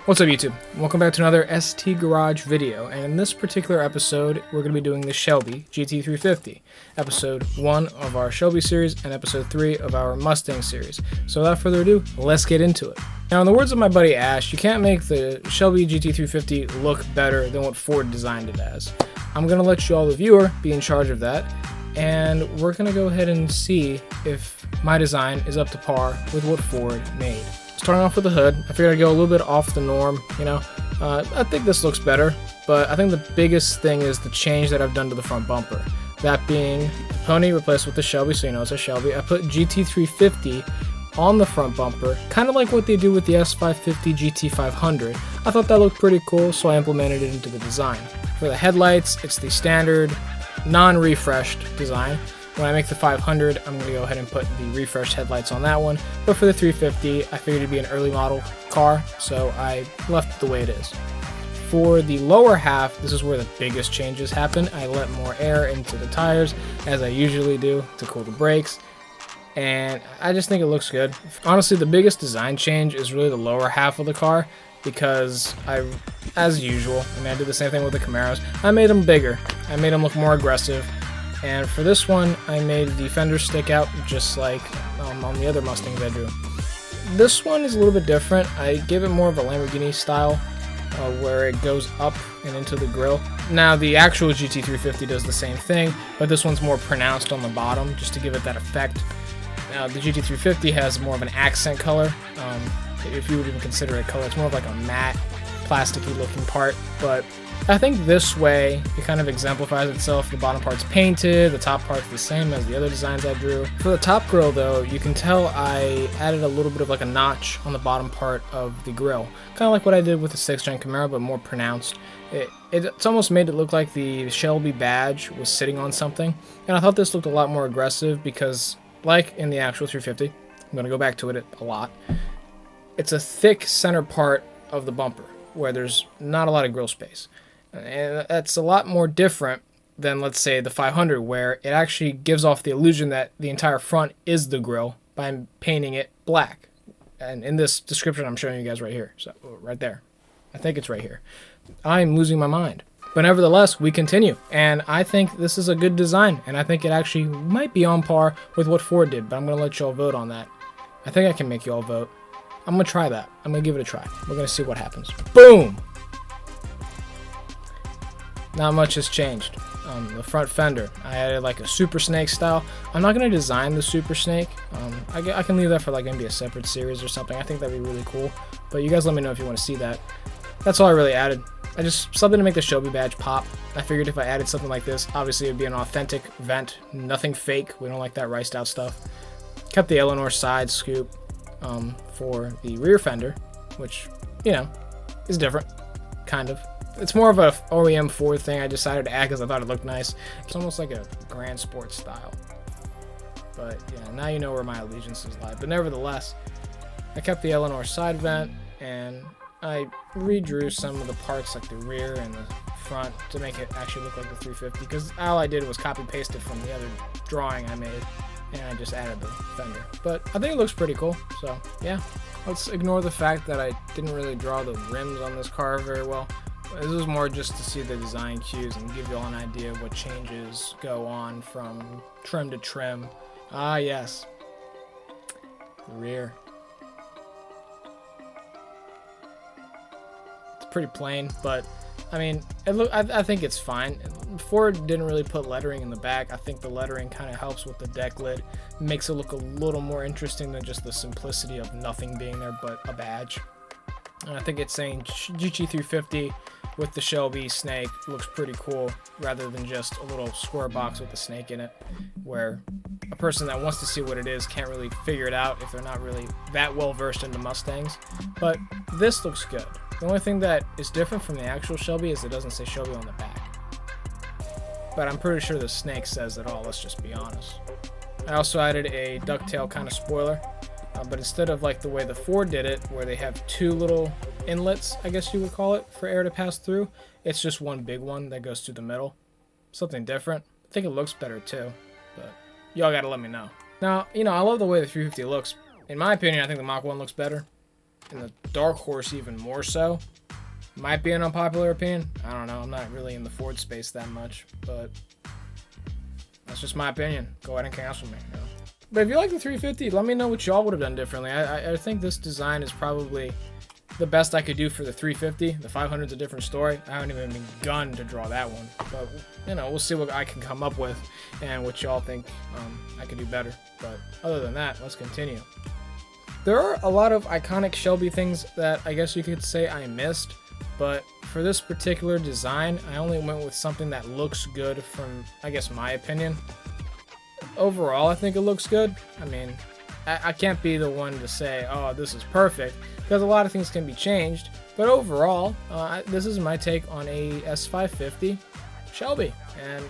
What's up YouTube? Welcome back to another ST Garage video, and in this particular episode we're going to be doing the Shelby GT350, episode 1 of our Shelby series and episode 3 of our Mustang series. So without further ado, let's get into it. Now in the words of my buddy Ash, you can't make the Shelby GT350 look better than what Ford designed it as. I'm going to let you all, the viewer, be in charge of that, and we're going to go ahead and see if my design is up to par with what Ford made. Starting off with the hood, I figured I'd go a little bit off the norm, I think this looks better, but I think the biggest thing is the change that I've done to the front bumper. That being the pony replaced with the Shelby, so you know it's a Shelby. I put GT350 on the front bumper, kind of like what they do with the S550 GT500. I thought that looked pretty cool, so I implemented it into the design. For the headlights, it's the standard, non-refreshed design. When I make the 500, I'm going to go ahead and put the refreshed headlights on that one. But for the 350, I figured it'd be an early model car, so I left it the way it is. For the lower half, this is where the biggest changes happen. I let more air into the tires, as I usually do, to cool the brakes. And I just think it looks good. Honestly, the biggest design change is really the lower half of the car, because as usual, I did the same thing with the Camaros. I made them bigger. I made them look more aggressive. And for this one, I made the fenders stick out just like on the other Mustangs I drew. This one is a little bit different. I give it more of a Lamborghini style, where it goes up and into the grille. Now the actual GT350 does the same thing, but this one's more pronounced on the bottom just to give it that effect. Now the GT350 has more of an accent color, if you would even consider it color. It's more of like a matte, plasticky looking part, but I think this way it kind of exemplifies itself. The bottom part's painted, the top part's the same as the other designs I drew. For the top grille though, you can tell I added a little bit of like a notch on the bottom part of the grille. Kind of like what I did with the 6th gen Camaro, but more pronounced. It's almost made it look like the Shelby badge was sitting on something. And I thought this looked a lot more aggressive because, like in the actual 350, I'm going to go back to it a lot, it's a thick center part of the bumper where there's not a lot of grille space. And that's a lot more different than, let's say, the 500, where it actually gives off the illusion that the entire front is the grille by painting it black. And in this description I'm showing you guys right here, so right there. I think it's right here. I'm losing my mind. But nevertheless, we continue. And I think this is a good design, and I think it actually might be on par with what Ford did, but I'm going to let you all vote on that. I think I can make you all vote. I'm going to try that. I'm going to give it a try. We're going to see what happens. Boom! Not much has changed. The front fender, I added like a Super Snake style. I'm not going to design the Super Snake. I can leave that for like maybe a separate series or something. I think that'd be really cool. But you guys let me know if you want to see that. That's all I really added. I just something to make the Shelby badge pop. I figured if I added something like this, obviously it'd be an authentic vent, nothing fake. We don't like that riced out stuff. Kept the Eleanor side scoop for the rear fender, which, is different, kind of. It's more of a OEM Ford thing. I decided to add because I thought it looked nice. It's almost like a Grand Sport style. But yeah, now you know where my allegiances lie. But nevertheless, I kept the Eleanor side vent, and I redrew some of the parts like the rear and the front to make it actually look like the 350, because all I did was copy paste it from the other drawing I made, and I just added the fender. But I think it looks pretty cool, so yeah. Let's ignore the fact that I didn't really draw the rims on this car very well. This was more just to see the design cues and give you all an idea of what changes go on from trim to trim. Ah, yes. The rear. It's pretty plain, but I think it's fine. Ford didn't really put lettering in the back. I think the lettering kind of helps with the deck lid. It makes it look a little more interesting than just the simplicity of nothing being there but a badge. And I think it's saying GT350 with the Shelby snake looks pretty cool, rather than just a little square box with a snake in it, where a person that wants to see what it is can't really figure it out if they're not really that well versed into Mustangs. But this looks good. The only thing that is different from the actual Shelby is it doesn't say Shelby on the back. But I'm pretty sure the snake says it all, let's just be honest. I also added a ducktail kind of spoiler. But instead of like the way the Ford did it, where they have two little inlets, I guess you would call it, for air to pass through, it's just one big one that goes through the middle. Something different. I think it looks better too, but y'all gotta let me know. Now, I love the way the 350 looks. In my opinion, I think the Mach 1 looks better. and the Dark Horse even more so. Might be an unpopular opinion. I don't know. I'm not really in the Ford space that much, but that's just my opinion. Go ahead and cancel me. You know? But if you like the 350, let me know what y'all would have done differently. I think this design is probably the best I could do for the 350. The 500's a different story. I haven't even begun to draw that one. But, you know, we'll see what I can come up with and what y'all think I could do better. But other than that, let's continue. There are a lot of iconic Shelby things that I guess you could say I missed. But for this particular design, I only went with something that looks good from, I guess, my opinion. Overall, I think it looks good. I mean, I can't be the one to say, oh, this is perfect, because a lot of things can be changed. But overall, this is my take on a S550 Shelby. And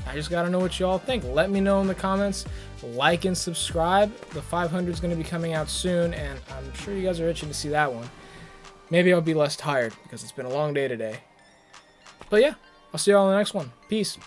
I just got to know what you all think. Let me know in the comments. Like and subscribe. The 500 is going to be coming out soon, and I'm sure you guys are itching to see that one. Maybe I'll be less tired because it's been a long day today. But yeah, I'll see you all in the next one. Peace.